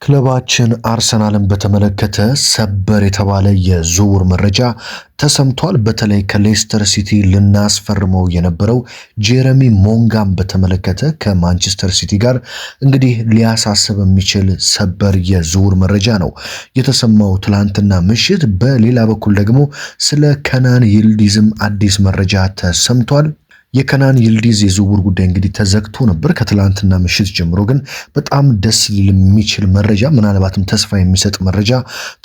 ክለባችን አርሰናልን በተመለከተ ሰበር የተባለ የዝውውር መረጃ ተሰምቷል። በተለይ ከሌስተር ሲቲ ልናስፈርመው የነበረው ጄረሚ ሞንጋን በተመለከተ ከማንቸስተር ሲቲ ጋር እንግዲህ ሊያሳስብ የሚችል ሰበር የዝውውር መረጃ ነው የተሰማው ትላንትና ምሽት። በሌላ በኩል ደግሞ ስለ ከናን ይልዲዝም አዲስ መረጃ ተሰምቷል። የከናን ይልዲዝ የዝውውር ጉዳይ እንግዲህ ተዘግቶ ነበር ከትላንትና ምሽት ጀምሮ፣ ግን በጣም ደስ ሊል የሚችል መረጃ ምናልባትም ተስፋ የሚሰጥ መረጃ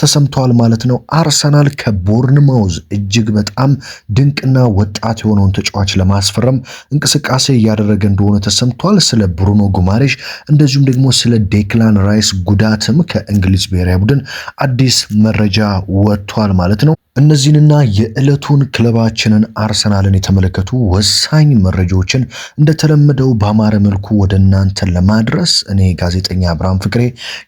ተሰምቷል ማለት ነው። አርሰናል ከቦርንማውዝ እጅግ በጣም ድንቅና ወጣት የሆነውን ተጫዋች ለማስፈረም እንቅስቃሴ እያደረገ እንደሆነ ተሰምቷል። ስለ ብሩኖ ጉማሬሽ እንደዚሁም ደግሞ ስለ ዴክላን ራይስ ጉዳትም ከእንግሊዝ ብሔራዊ ቡድን አዲስ መረጃ ወጥቷል ማለት ነው። እነዚህንና የዕለቱን ክለባችንን አርሰናልን የተመለከቱ ወሳኝ መረጃዎችን እንደተለመደው በአማረ መልኩ ወደ እናንተ ለማድረስ እኔ ጋዜጠኛ አብርሃም ፍቅሬ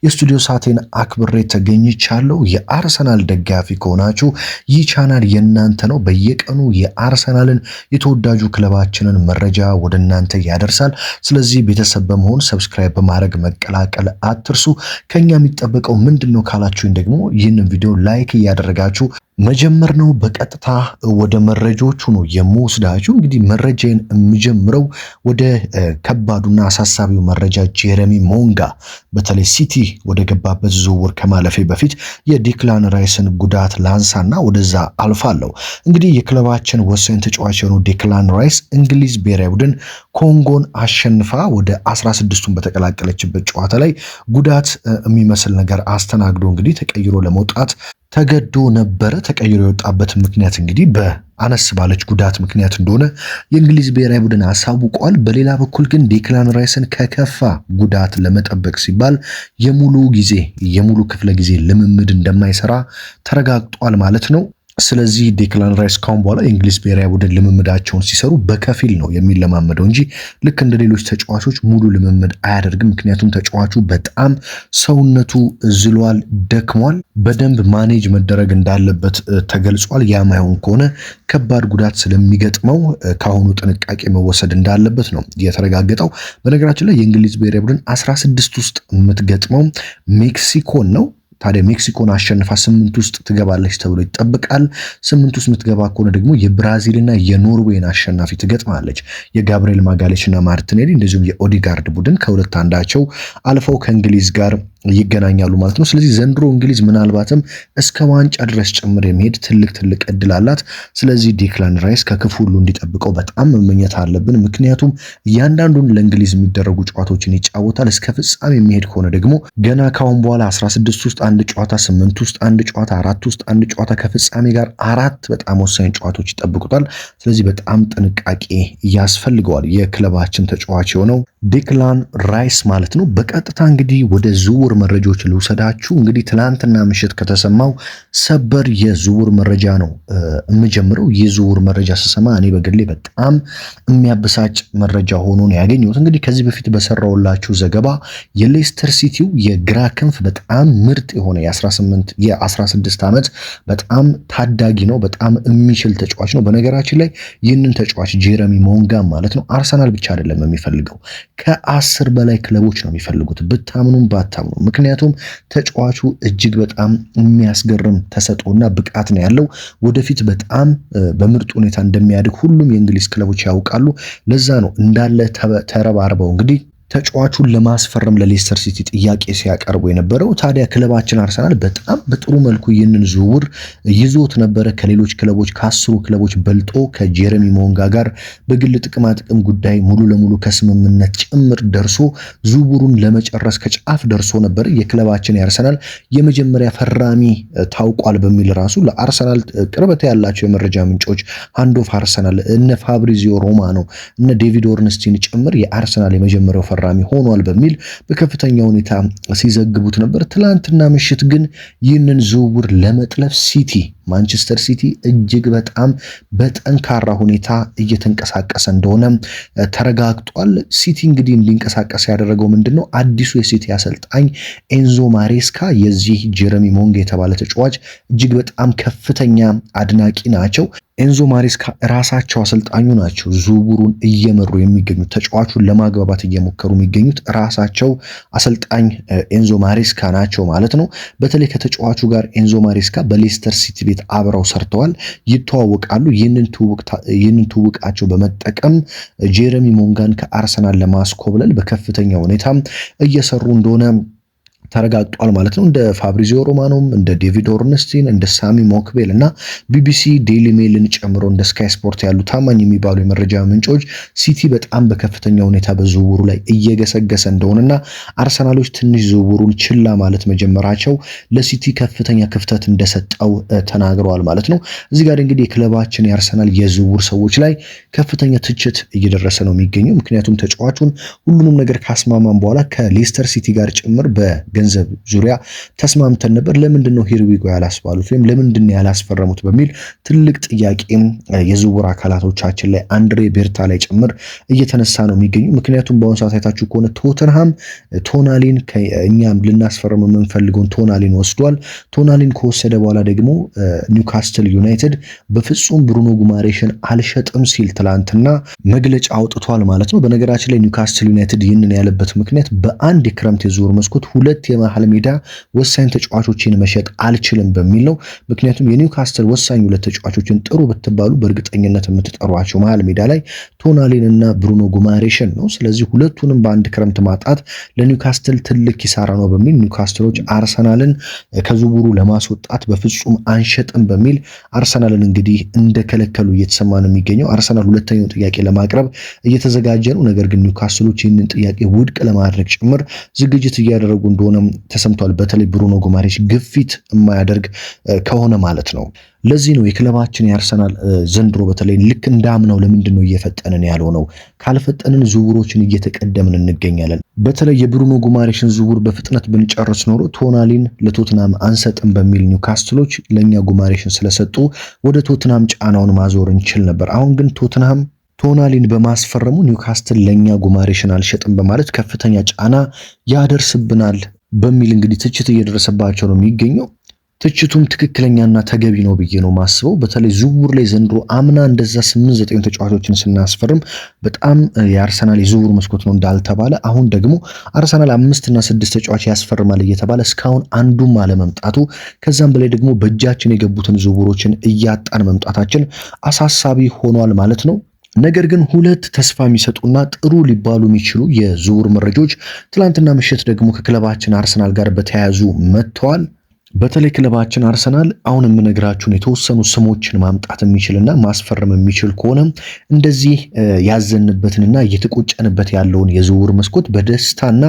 የስቱዲዮ ሰዓቴን አክብሬ ተገኝቻለሁ። የአርሰናል ደጋፊ ከሆናችሁ ይህ ቻናል የእናንተ ነው። በየቀኑ የአርሰናልን የተወዳጁ ክለባችንን መረጃ ወደ እናንተ ያደርሳል። ስለዚህ ቤተሰብ በመሆን ሰብስክራይብ በማድረግ መቀላቀል አትርሱ። ከኛ የሚጠበቀው ምንድን ነው ካላችሁኝ ደግሞ ይህንን ቪዲዮ ላይክ እያደረጋችሁ መጀመር ነው። በቀጥታ ወደ መረጃዎቹ ነው የምወስዳችሁ። እንግዲህ መረጃዬን የምጀምረው ወደ ከባዱና አሳሳቢው መረጃ ጄረሚ ሞንጋ በተለይ ሲቲ ወደ ገባበት ዝውውር ከማለፌ በፊት የዴክላን ራይስን ጉዳት ላንሳና ወደዛ አልፋለሁ። እንግዲህ የክለባችን ወሳኝ ተጫዋች የሆነው ዴክላን ራይስ እንግሊዝ ብሔራዊ ቡድን ኮንጎን አሸንፋ ወደ 16ቱን በተቀላቀለችበት ጨዋታ ላይ ጉዳት የሚመስል ነገር አስተናግዶ እንግዲህ ተቀይሮ ለመውጣት ተገዶ ነበረ። ተቀይሮ የወጣበት ምክንያት እንግዲህ በአነስ ባለች ጉዳት ምክንያት እንደሆነ የእንግሊዝ ብሔራዊ ቡድን አሳውቋል። በሌላ በኩል ግን ዴክላን ራይስን ከከፋ ጉዳት ለመጠበቅ ሲባል የሙሉ ክፍለ ጊዜ ልምምድ እንደማይሰራ ተረጋግጧል ማለት ነው። ስለዚህ ዴክላን ራይስ ካሁን በኋላ የእንግሊዝ ብሔራዊ ቡድን ልምምዳቸውን ሲሰሩ በከፊል ነው የሚለማመደው እንጂ ልክ እንደ ሌሎች ተጫዋቾች ሙሉ ልምምድ አያደርግም። ምክንያቱም ተጫዋቹ በጣም ሰውነቱ ዝሏል፣ ደክሟል። በደንብ ማኔጅ መደረግ እንዳለበት ተገልጿል። ያ ማይሆን ከሆነ ከባድ ጉዳት ስለሚገጥመው ካሁኑ ጥንቃቄ መወሰድ እንዳለበት ነው የተረጋገጠው። በነገራችን ላይ የእንግሊዝ ብሔራዊ ቡድን 16 ውስጥ የምትገጥመው ሜክሲኮን ነው። ታዲያ ሜክሲኮን አሸንፋ 8 ውስጥ ትገባለች ተብሎ ይጠበቃል። 8 ውስጥ የምትገባ ከሆነ ደግሞ የብራዚልና የኖርዌይን አሸናፊ ትገጥማለች። የጋብሪኤል ማጋሌሽና ማርቲኔሊ እንደዚሁም የኦዲጋርድ ቡድን ከሁለት አንዳቸው አልፈው ከእንግሊዝ ጋር ይገናኛሉ ማለት ነው። ስለዚህ ዘንድሮ እንግሊዝ ምናልባትም እስከ ዋንጫ ድረስ ጭምር የሚሄድ ትልቅ እድል አላት። ስለዚህ ዴክላን ራይስ ከክፉ ሁሉ እንዲጠብቀው በጣም መመኘት አለብን። ምክንያቱም እያንዳንዱን ለእንግሊዝ የሚደረጉ ጨዋታዎችን ይጫወታል። እስከ ፍጻሜ የሚሄድ ከሆነ ደግሞ ገና ካሁን በኋላ 16 ውስጥ አንድ ጨዋታ፣ 8 ውስጥ አንድ ጨዋታ፣ 4 ውስጥ አንድ ጨዋታ ከፍጻሜ ጋር 4 በጣም ወሳኝ ጨዋታዎች ይጠብቁታል። ስለዚህ በጣም ጥንቃቄ ያስፈልገዋል የክለባችን ተጫዋች የሆነው ዴክላን ራይስ ማለት ነው። በቀጥታ እንግዲህ ወደ ዝውውር መረጃዎች ልውሰዳችሁ። እንግዲህ ትላንትና ምሽት ከተሰማው ሰበር የዝውውር መረጃ ነው የምጀምረው። ይህ ዝውውር መረጃ ስሰማ እኔ በግሌ በጣም የሚያበሳጭ መረጃ ሆኖ ነው ያገኘሁት። እንግዲህ ከዚህ በፊት በሰራውላችሁ ዘገባ የሌስተር ሲቲው የግራ ክንፍ በጣም ምርጥ የሆነ የ16 ዓመት በጣም ታዳጊ ነው፣ በጣም የሚችል ተጫዋች ነው። በነገራችን ላይ ይህንን ተጫዋች ጄረሚ ሞንጋ ማለት ነው አርሰናል ብቻ አይደለም የሚፈልገው፣ ከ10 በላይ ክለቦች ነው የሚፈልጉት፣ ብታምኑም ባታምኑ። ምክንያቱም ተጫዋቹ እጅግ በጣም የሚያስገርም ተሰጥኦና ብቃት ነው ያለው። ወደፊት በጣም በምርጥ ሁኔታ እንደሚያድግ ሁሉም የእንግሊዝ ክለቦች ያውቃሉ። ለዛ ነው እንዳለ ተረባርበው እንግዲህ ተጫዋቹን ለማስፈረም ለሌስተር ሲቲ ጥያቄ ሲያቀርቡ የነበረው። ታዲያ ክለባችን አርሰናል በጣም በጥሩ መልኩ ይህንን ዝውውር ይዞት ነበረ። ከሌሎች ክለቦች ከ10 ክለቦች በልጦ ከጄረሚ ሞንጋ ጋር በግል ጥቅማጥቅም ጉዳይ ሙሉ ለሙሉ ከስምምነት ጭምር ደርሶ ዝውውሩን ለመጨረስ ከጫፍ ደርሶ ነበር። የክለባችን የአርሰናል የመጀመሪያ ፈራሚ ታውቋል በሚል ራሱ ለአርሰናል ቅርበት ያላቸው የመረጃ ምንጮች ሃንድ ኦፍ አርሰናል እነ ፋብሪዚዮ ሮማኖ እነ ዴቪድ ኦርንስቲን ጭምር የአርሰናል የመጀመሪያው ፈራሚ ሆኗል በሚል በከፍተኛ ሁኔታ ሲዘግቡት ነበር። ትላንትና ምሽት ግን ይህንን ዝውውር ለመጥለፍ ሲቲ ማንቸስተር ሲቲ እጅግ በጣም በጠንካራ ሁኔታ እየተንቀሳቀሰ እንደሆነ ተረጋግጧል። ሲቲ እንግዲህ እንዲንቀሳቀስ ያደረገው ምንድነው? አዲሱ የሲቲ አሰልጣኝ ኤንዞ ማሬስካ የዚህ ጄረሚ ሞንጋ የተባለ ተጫዋች እጅግ በጣም ከፍተኛ አድናቂ ናቸው። ኤንዞ ማሬስካ ራሳቸው አሰልጣኙ ናቸው ዝውውሩን እየመሩ የሚገኙት፣ ተጫዋቹን ለማግባባት እየሞከሩ የሚገኙት ራሳቸው አሰልጣኝ ኤንዞ ማሬስካ ናቸው ማለት ነው። በተለይ ከተጫዋቹ ጋር ኤንዞ ማሬስካ በሌስተር ሲቲ ቤት አብረው ሰርተዋል፣ ይተዋወቃሉ። ይህንን ትውውቃቸው በመጠቀም ጄረሚ ሞንጋን ከአርሰናል ለማስኮብለል በከፍተኛ ሁኔታ እየሰሩ እንደሆነ ተረጋግጧል ማለት ነው። እንደ ፋብሪዚዮ ሮማኖም እንደ ዴቪድ ኦርንስቲን እንደ ሳሚ ሞክቤል እና ቢቢሲ ዴይሊ ሜልን ጨምሮ እንደ ስካይ ስፖርት ያሉ ታማኝ የሚባሉ የመረጃ ምንጮች ሲቲ በጣም በከፍተኛ ሁኔታ በዝውውሩ ላይ እየገሰገሰ እንደሆነና አርሰናሎች ትንሽ ዝውውሩን ችላ ማለት መጀመራቸው ለሲቲ ከፍተኛ ክፍተት እንደሰጠው ተናግረዋል ማለት ነው። እዚህ ጋር እንግዲህ የክለባችን የአርሰናል የዝውውር ሰዎች ላይ ከፍተኛ ትችት እየደረሰ ነው የሚገኘው። ምክንያቱም ተጫዋቹን ሁሉንም ነገር ካስማማን በኋላ ከሌስተር ሲቲ ጋር ጭምር ገንዘብ ዙሪያ ተስማምተን ነበር፣ ለምንድነው ሂርዊጎ ያላስባሉት ወይም ለምንድነው ያላስፈረሙት በሚል ትልቅ ጥያቄም የዝውውር አካላቶቻችን ላይ አንድሬ ቤርታ ላይ ጭምር እየተነሳ ነው የሚገኙ። ምክንያቱም በአሁኑ ሰዓት አይታችሁ ከሆነ ቶተንሃም ቶናሊን እኛም ልናስፈርም የምንፈልገውን ቶናሊን ወስዷል። ቶናሊን ከወሰደ በኋላ ደግሞ ኒውካስትል ዩናይትድ በፍጹም ብሩኖ ጉማሬሽን አልሸጥም ሲል ትላንትና መግለጫ አውጥቷል ማለት ነው። በነገራችን ላይ ኒውካስትል ዩናይትድ ይህንን ያለበት ምክንያት በአንድ የክረምት የዝውውር መስኮት ሁለት የመሃል ሜዳ ወሳኝ ተጫዋቾችን መሸጥ አልችልም በሚል ነው። ምክንያቱም የኒውካስትል ወሳኝ ሁለት ተጫዋቾችን ጥሩ ብትባሉ በእርግጠኝነት የምትጠሯቸው መሃል ሜዳ ላይ ቶናሊን እና ብሩኖ ጉማሬሽን ነው። ስለዚህ ሁለቱንም በአንድ ክረምት ማጣት ለኒውካስትል ትልቅ ኪሳራ ነው በሚል ኒውካስትሎች አርሰናልን ከዝውውሩ ለማስወጣት በፍጹም አንሸጥም በሚል አርሰናልን እንግዲህ እንደከለከሉ እየተሰማ ነው የሚገኘው። አርሰናል ሁለተኛው ጥያቄ ለማቅረብ እየተዘጋጀ ነው። ነገር ግን ኒውካስትሎች ይህንን ጥያቄ ውድቅ ለማድረግ ጭምር ዝግጅት እያደረጉ እንደሆነ ተሰምቷል። በተለይ ብሩኖ ጉማሬሽ ግፊት የማያደርግ ከሆነ ማለት ነው። ለዚህ ነው የክለባችን የአርሰናል ዘንድሮ በተለይ ልክ እንዳምነው ለምንድን ነው እየፈጠንን ያልሆነው? ካልፈጠንን ዝውውሮችን እየተቀደምን እንገኛለን። በተለይ የብሩኖ ጉማሬሽን ዝውውር በፍጥነት ብንጨርስ ኖሮ ቶናሊን ለቶትናም አንሰጥም በሚል ኒውካስትሎች ለኛ ጉማሬሽን ስለሰጡ ወደ ቶትናም ጫናውን ማዞር እንችል ነበር። አሁን ግን ቶናሊን በማስፈረሙ ኒውካስትል ለኛ ጉማሬሽን አልሸጥም በማለት ከፍተኛ ጫና ያደርስብናል በሚል እንግዲህ ትችት እየደረሰባቸው ነው የሚገኘው። ትችቱም ትክክለኛና ተገቢ ነው ብዬ ነው ማስበው። በተለይ ዝውውር ላይ ዘንድሮ አምና እንደዛ 8-9 ተጫዋቾችን ስናስፈርም በጣም የአርሰናል የዝውውር መስኮት ነው እንዳልተባለ፣ አሁን ደግሞ አርሰናል 5 እና 6 ተጫዋች ያስፈርማል እየተባለ እስካሁን አንዱም አለመምጣቱ፣ ከዛም በላይ ደግሞ በእጃችን የገቡትን ዝውውሮችን እያጣን መምጣታችን አሳሳቢ ሆኗል ማለት ነው። ነገር ግን ሁለት ተስፋ የሚሰጡና ጥሩ ሊባሉ የሚችሉ የዝውውር መረጃዎች ትላንትና ምሽት ደግሞ ከክለባችን አርሰናል ጋር በተያያዙ መጥተዋል። በተለይ ክለባችን አርሰናል አሁን የምነግራችሁን የተወሰኑ ስሞችን ማምጣት የሚችልና ማስፈረም የሚችል ከሆነ እንደዚህ ያዘንበትንና እየተቆጨንበት ያለውን የዝውውር መስኮት በደስታና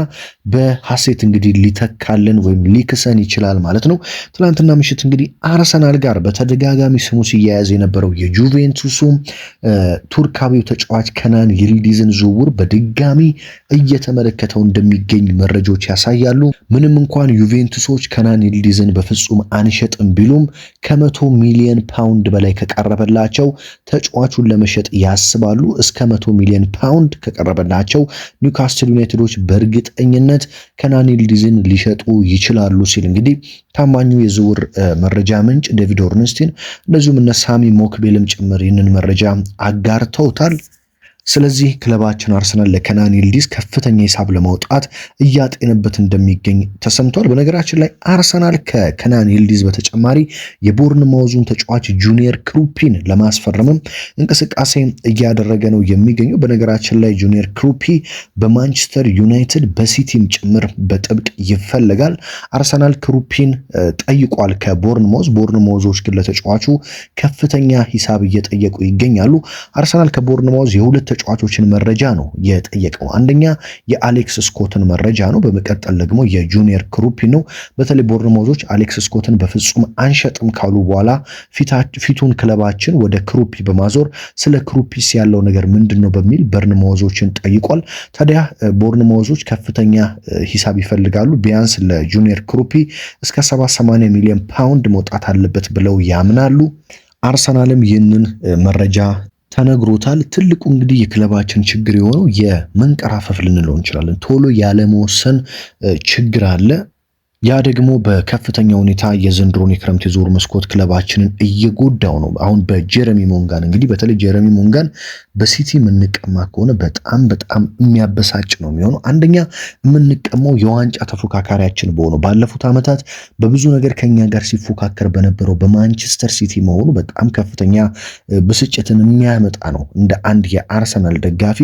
በሐሴት እንግዲህ ሊተካልን ወይም ሊክሰን ይችላል ማለት ነው። ትናንትና ምሽት እንግዲህ አርሰናል ጋር በተደጋጋሚ ስሙ ሲያያዝ የነበረው የጁቬንቱሱ ቱርካዊው ተጫዋች ከናን ይልዲዝን ዝውውር በድጋሚ እየተመለከተው እንደሚገኝ መረጃዎች ያሳያሉ። ምንም እንኳን ዩቬንቱሶች ከናን ይልዲዝን በፍጹም አንሸጥም ቢሉም ከ100 ሚሊዮን ፓውንድ በላይ ከቀረበላቸው ተጫዋቹን ለመሸጥ ያስባሉ። እስከ 100 ሚሊዮን ፓውንድ ከቀረበላቸው ኒውካስትል ዩናይትዶች በእርግጠኝነት ከናን ይልዲዝን ሊሸጡ ይችላሉ ሲል እንግዲህ ታማኙ የዝውውር መረጃ ምንጭ ዴቪድ ኦርንስቲን እንደዚሁም እነ ሳሚ ሞክቤልም ጭምር ይህንን መረጃ አጋርተውታል። ስለዚህ ክለባችን አርሰናል ለከናን ይልዲዝ ከፍተኛ ሂሳብ ለማውጣት እያጤነበት እንደሚገኝ ተሰምቷል። በነገራችን ላይ አርሰናል ከከናን ይልዲዝ በተጨማሪ የቦርንማውዙን ተጫዋች ጁኒየር ክሩፒን ለማስፈረምም እንቅስቃሴ እያደረገ ነው የሚገኘው። በነገራችን ላይ ጁኒየር ክሩፒ በማንቸስተር ዩናይትድ በሲቲም ጭምር በጥብቅ ይፈልጋል። አርሰናል ክሩፒን ጠይቋል ከቦርንማውዝ። ቦርንማውዞች ግን ለተጫዋቹ ከፍተኛ ሂሳብ እየጠየቁ ይገኛሉ። አርሰናል ከቦርንማውዝ የሁለት ተጫዋቾችን መረጃ ነው የጠየቀው። አንደኛ የአሌክስ ስኮትን መረጃ ነው። በመቀጠል ደግሞ የጁኒየር ክሩፒ ነው። በተለይ ቦርንማውዞች አሌክስ ስኮትን በፍጹም አንሸጥም ካሉ በኋላ ፊቱን ክለባችን ወደ ክሩፒ በማዞር ስለ ክሩፒስ ያለው ነገር ምንድነው በሚል ቦርንማውዞችን ጠይቋል። ታዲያ ቦርንማውዞች ከፍተኛ ሂሳብ ይፈልጋሉ። ቢያንስ ለጁኒየር ክሩፒ እስከ 70-80 ሚሊዮን ፓውንድ መውጣት አለበት ብለው ያምናሉ። አርሰናልም ይህንን መረጃ ተነግሮታል። ትልቁ እንግዲህ የክለባችን ችግር የሆነው የመንቀራፈፍ ልንለው እንችላለን። ቶሎ ያለመወሰን ችግር አለ። ያ ደግሞ በከፍተኛ ሁኔታ የዘንድሮን የክረምት የዝውውር መስኮት ክለባችንን እየጎዳው ነው። አሁን በጀረሚ ሞንጋን እንግዲህ በተለይ ጀረሚ ሞንጋን በሲቲ የምንቀማ ከሆነ በጣም የሚያበሳጭ ነው የሚሆነው። አንደኛ የምንቀማው የዋንጫ ተፎካካሪያችን በሆነው ባለፉት ዓመታት በብዙ ነገር ከኛ ጋር ሲፎካከር በነበረው በማንቸስተር ሲቲ መሆኑ በጣም ከፍተኛ ብስጭትን የሚያመጣ ነው እንደ አንድ የአርሰናል ደጋፊ።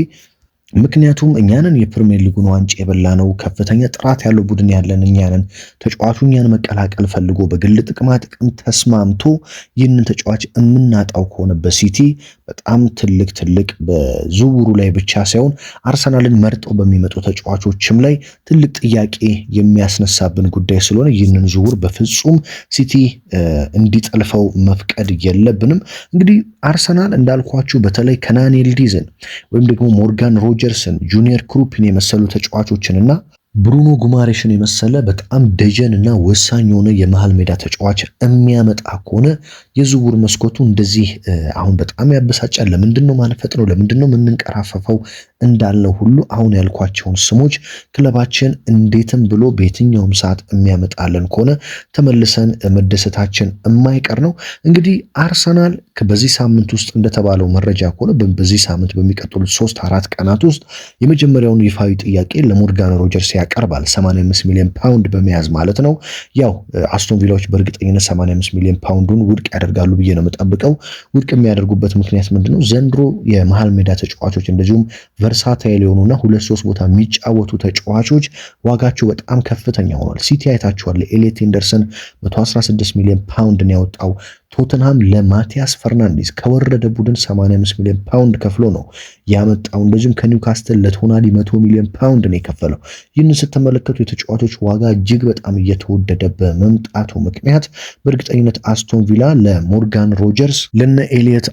ምክንያቱም እኛንን የፕሪሚየር ሊጉን ዋንጫ የበላ ነው። ከፍተኛ ጥራት ያለው ቡድን ያለን እኛንን ተጫዋቹ እኛን መቀላቀል ፈልጎ በግል ጥቅማ ጥቅም ተስማምቶ ይህንን ተጫዋች የምናጣው ከሆነ በሲቲ በጣም ትልቅ በዝውውሩ ላይ ብቻ ሳይሆን አርሰናልን መርጠው በሚመጡ ተጫዋቾችም ላይ ትልቅ ጥያቄ የሚያስነሳብን ጉዳይ ስለሆነ ይህንን ዝውውር በፍጹም ሲቲ እንዲጠልፈው መፍቀድ የለብንም። እንግዲህ አርሰናል እንዳልኳችሁ በተለይ ከናን ይልዲዝን ወይም ደግሞ ሞርጋን ሮጀርስን፣ ጁኒየር ክሩፒን የመሰሉ ተጫዋቾችንና ብሩኖ ጉማሬሽን የመሰለ በጣም ደጀን እና ወሳኝ የሆነ የመሃል ሜዳ ተጫዋች የሚያመጣ ከሆነ የዝውውር መስኮቱ እንደዚህ አሁን በጣም ያበሳጫል። ለምንድነው ማንፈጥነው? ለምንድነው የምንንቀራፈፈው? እንዳልነው ሁሉ አሁን ያልኳቸውን ስሞች ክለባችን እንዴትም ብሎ በየትኛውም ሰዓት የሚያመጣልን ከሆነ ተመልሰን መደሰታችን የማይቀር ነው። እንግዲህ አርሰናል በዚህ ሳምንት ውስጥ እንደተባለው መረጃ ከሆነ በዚህ ሳምንት በሚቀጥሉት 3-4 ቀናት ውስጥ የመጀመሪያውን ይፋዊ ጥያቄ ለሞርጋን ሮጀርስ ያቀርባል። 85 ሚሊዮን ፓውንድ በመያዝ ማለት ነው። ያው አስቶን ቪላዎች በእርግጠኝነት 85 ሚሊዮን ፓውንዱን ውድቅ ያደርጋሉ ብዬ ነው የምጠብቀው። ውድቅ የሚያደርጉበት ምክንያት ምንድነው? ዘንድሮ የመሃል ሜዳ ተጫዋቾች እንደዚሁም ቨርሳታይል የሆኑና 2-3 ቦታ የሚጫወቱ ተጫዋቾች ዋጋቸው በጣም ከፍተኛ ሆኗል። ሲቲ አይታችኋል። ኤሊየት ኤንደርሰን 116 ሚሊዮን ፓውንድ ነው ያወጣው። ቶተንሃም ለማቲያስ ፈርናንዴዝ ከወረደ ቡድን 85 ሚሊዮን ፓውንድ ከፍሎ ነው ያመጣው። እንደዚሁም ከኒውካስትል ለቶናሊ 100 ሚሊዮን ፓውንድ ነው የከፈለው። ይህንን ስትመለከቱ የተጫዋቾች ዋጋ እጅግ በጣም እየተወደደ በመምጣቱ ምክንያት በእርግጠኝነት አስቶን ቪላ ለሞርጋን ሮጀርስ ለነ ኤሊየት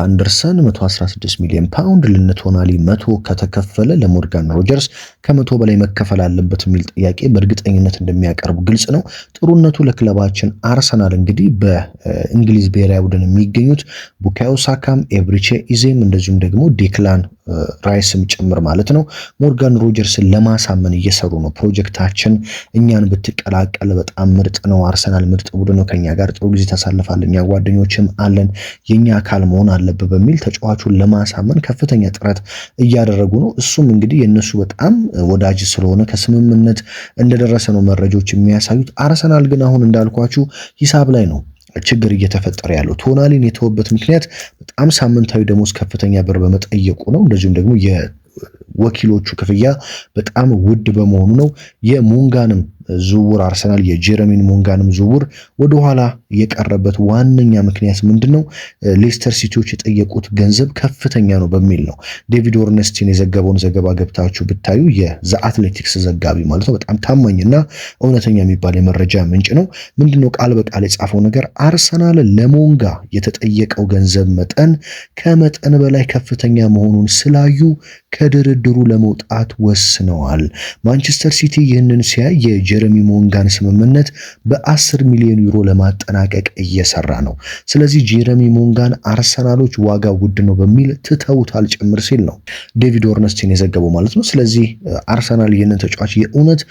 አንደርሰን 116 ሚሊዮን ፓውንድ ለነ ቶናሊ 100 ከተከፈለ ለሞርጋን ሮጀርስ ከ100 በላይ መከፈል አለበት የሚል ጥያቄ በእርግጠኝነት እንደሚያቀርቡ ግልጽ ነው። ጥሩነቱ ለክለባችን አርሰናል እንግዲህ በእንግሊዝ ብሔራዊ ቡድን የሚገኙት ቡካዮ ሳካም፣ ኤብሪቼ ኢዜም እንደዚሁም ደግሞ ዴክላን ራይስም ጭምር ማለት ነው ሞርጋን ሮጀርስን ለማሳመን እየሰሩ ነው። ፕሮጀክታችን እኛን ብትቀላቀል በጣም ምርጥ ነው፣ አርሰናል ምርጥ ቡድን ነው፣ ከኛ ጋር ጥሩ ጊዜ ታሳልፋለህ፣ እኛ ጓደኞችም አለን፣ የኛ አካል መሆን አለበት በሚል ተጫዋቹን ለማሳመን ከፍተኛ ጥረት እያደረጉ ነው። እሱም እንግዲህ የነሱ በጣም ወዳጅ ስለሆነ ከስምምነት እንደደረሰ ነው መረጃዎች የሚያሳዩት። አርሰናል ግን አሁን እንዳልኳችሁ ሂሳብ ላይ ነው ችግር እየተፈጠረ ያለው። ቶናሊን የተወበት ምክንያት በጣም ሳምንታዊ ደሞዝ ከፍተኛ ብር በመጠየቁ ነው። እንደዚሁም ደግሞ የወኪሎቹ ክፍያ በጣም ውድ በመሆኑ ነው። የሞንጋንም ዝውውር አርሰናል የጀረሚን ሞንጋንም ዝውውር ወደኋላ የቀረበት ዋነኛ ምክንያት ምንድነው? ሌስተር ሲቲዎች የጠየቁት ገንዘብ ከፍተኛ ነው በሚል ነው። ዴቪድ ኦርነስቲን የዘገበውን ዘገባ ገብታችሁ ብታዩ የዘ አትሌቲክስ ዘጋቢ ማለት ነው፣ በጣም ታማኝና እውነተኛ የሚባል የመረጃ ምንጭ ነው። ምንድነው ቃል በቃል የጻፈው ነገር? አርሰናል ለሞንጋ የተጠየቀው ገንዘብ መጠን ከመጠን በላይ ከፍተኛ መሆኑን ስላዩ ከድርድሩ ለመውጣት ወስነዋል። ማንቸስተር ሲቲ ይህንን ሲያይ የጀረሚ ሞንጋን ስምምነት በ10 ሚሊዮን ዩሮ ለማጠናቀቅ እየሰራ ነው። ስለዚህ ጀረሚ ሞንጋን አርሰናሎች ዋጋ ውድ ነው በሚል ትተውታል ጭምር ሲል ነው ዴቪድ ኦርነስቲን የዘገበው ማለት ነው። ስለዚህ አርሰናል ይህንን ተጫዋች የእውነት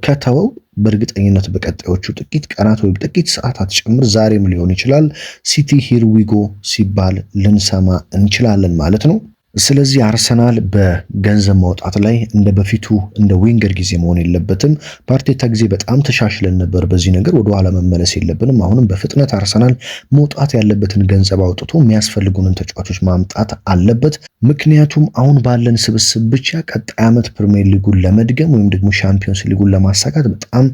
ከተወው በእርግጠኝነት በቀጣዮቹ ጥቂት ቀናት ወይም ጥቂት ሰዓታት ጭምር ዛሬም ሊሆን ይችላል ሲቲ ሂር ዊ ጎ ሲባል ልንሰማ እንችላለን ማለት ነው። ስለዚህ አርሰናል በገንዘብ ማውጣት ላይ እንደ በፊቱ እንደ ዊንገር ጊዜ መሆን የለበትም። በአርቴታ ጊዜ በጣም ተሻሽለን ነበር። በዚህ ነገር ወደ ኋላ መመለስ የለብንም። አሁንም በፍጥነት አርሰናል መውጣት ያለበትን ገንዘብ አውጥቶ የሚያስፈልጉንን ተጫዋቾች ማምጣት አለበት። ምክንያቱም አሁን ባለን ስብስብ ብቻ ቀጣይ ዓመት ፕሪሚየር ሊጉን ለመድገም ወይም ደግሞ ሻምፒዮንስ ሊጉን ለማሳካት በጣም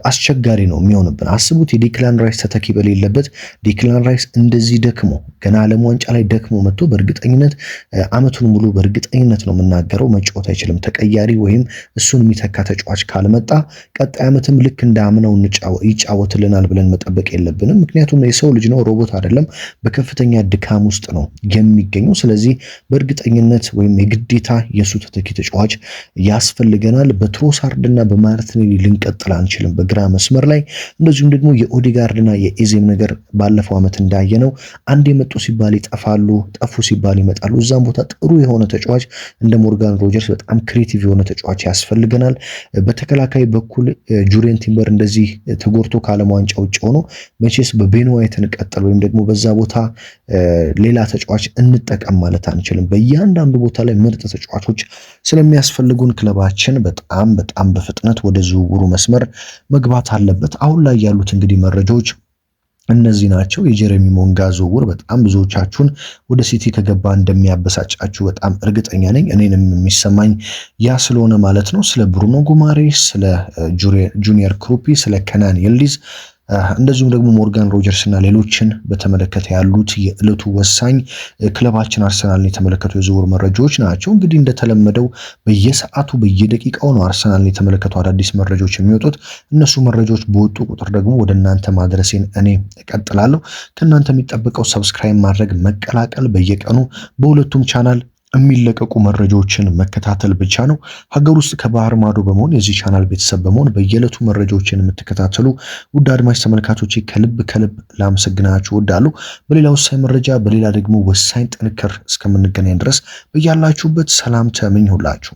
አስቸጋሪ ነው የሚሆንብን። አስቡት የዲክላን ራይስ ተተኪ በሌለበት ዲክላን ራይስ እንደዚህ ደክሞ ገና ዓለም ዋንጫ ላይ ደክሞ መጥቶ በእርግጠኝነት ዓመቱን ሙሉ በእርግጠኝነት ነው የምናገረው መጫወት አይችልም። ተቀያሪ ወይም እሱን የሚተካ ተጫዋች ካልመጣ ቀጣይ ዓመትም ልክ እንዳምነው ይጫወትልናል ብለን መጠበቅ የለብንም። ምክንያቱም የሰው ልጅ ነው፣ ሮቦት አይደለም። በከፍተኛ ድካም ውስጥ ነው የሚገኘው። ስለዚህ በእርግጠኝነት ወይም የግዴታ የሱ ተተኪ ተጫዋች ያስፈልገናል። በትሮሳርድና በማርቲኔሊ ልንቀጥል አንችልም በግራ መስመር ላይ። እንደዚሁም ደግሞ የኦዴጋርድና የኤዜም ነገር ባለፈው ዓመት እንዳየነው አንድ የመጡ ሲባል ይጠፋሉ፣ ጠፉ ሲባል ይመጣሉ። እዛም ቦታ ጥሩ የሆነ ተጫዋች እንደ ሞርጋን ሮጀርስ በጣም ክሬቲቭ የሆነ ተጫዋች ያስፈልገናል። በተከላካይ በኩል ጁሪየን ቲምበር እንደዚህ ተጎድቶ ከዓለም ዋንጫ ውጭ ሆኖ መቼስ በቤን ዋይት እንቀጥል ወይም ደግሞ በዛ ቦታ ሌላ ተጫዋች እንጠቀም ማለት አንችልም። በእያንዳንዱ ቦታ ላይ ምርጥ ተጫዋቾች ስለሚያስፈልጉን ክለባችን በጣም በፍጥነት ወደ ዝውውሩ መስመር መግባት አለበት። አሁን ላይ ያሉት እንግዲህ መረጃዎች እነዚህ ናቸው። የጀረሚ ሞንጋ ዝውውር በጣም ብዙዎቻችሁን ወደ ሲቲ ከገባ እንደሚያበሳጫችሁ በጣም እርግጠኛ ነኝ። እኔንም የሚሰማኝ ያ ስለሆነ ማለት ነው። ስለ ብሩኖ ጉማሬስ፣ ስለ ጁኒየር ክሩፒ፣ ስለ ከናን የልዲዝ እንደዚሁም ደግሞ ሞርጋን ሮጀርስ እና ሌሎችን በተመለከተ ያሉት የዕለቱ ወሳኝ ክለባችን አርሰናልን የተመለከቱ የዝውውር መረጃዎች ናቸው። እንግዲህ እንደተለመደው በየሰዓቱ በየደቂቃው ነው አርሰናልን የተመለከቱ አዳዲስ መረጃዎች የሚወጡት። እነሱ መረጃዎች በወጡ ቁጥር ደግሞ ወደ እናንተ ማድረሴን እኔ እቀጥላለሁ። ከእናንተ የሚጠበቀው ሰብስክራይብ ማድረግ፣ መቀላቀል፣ በየቀኑ በሁለቱም ቻናል የሚለቀቁ መረጃዎችን መከታተል ብቻ ነው። ሀገር ውስጥ ከባህር ማዶ በመሆን የዚህ ቻናል ቤተሰብ በመሆን በየዕለቱ መረጃዎችን የምትከታተሉ ውድ አድማጭ ተመልካቾች ከልብ ላመሰግናችሁ እወዳለሁ። በሌላ ወሳኝ መረጃ በሌላ ደግሞ ወሳኝ ጥንክር እስከምንገናኝ ድረስ በያላችሁበት ሰላም ተመኘሁላችሁ።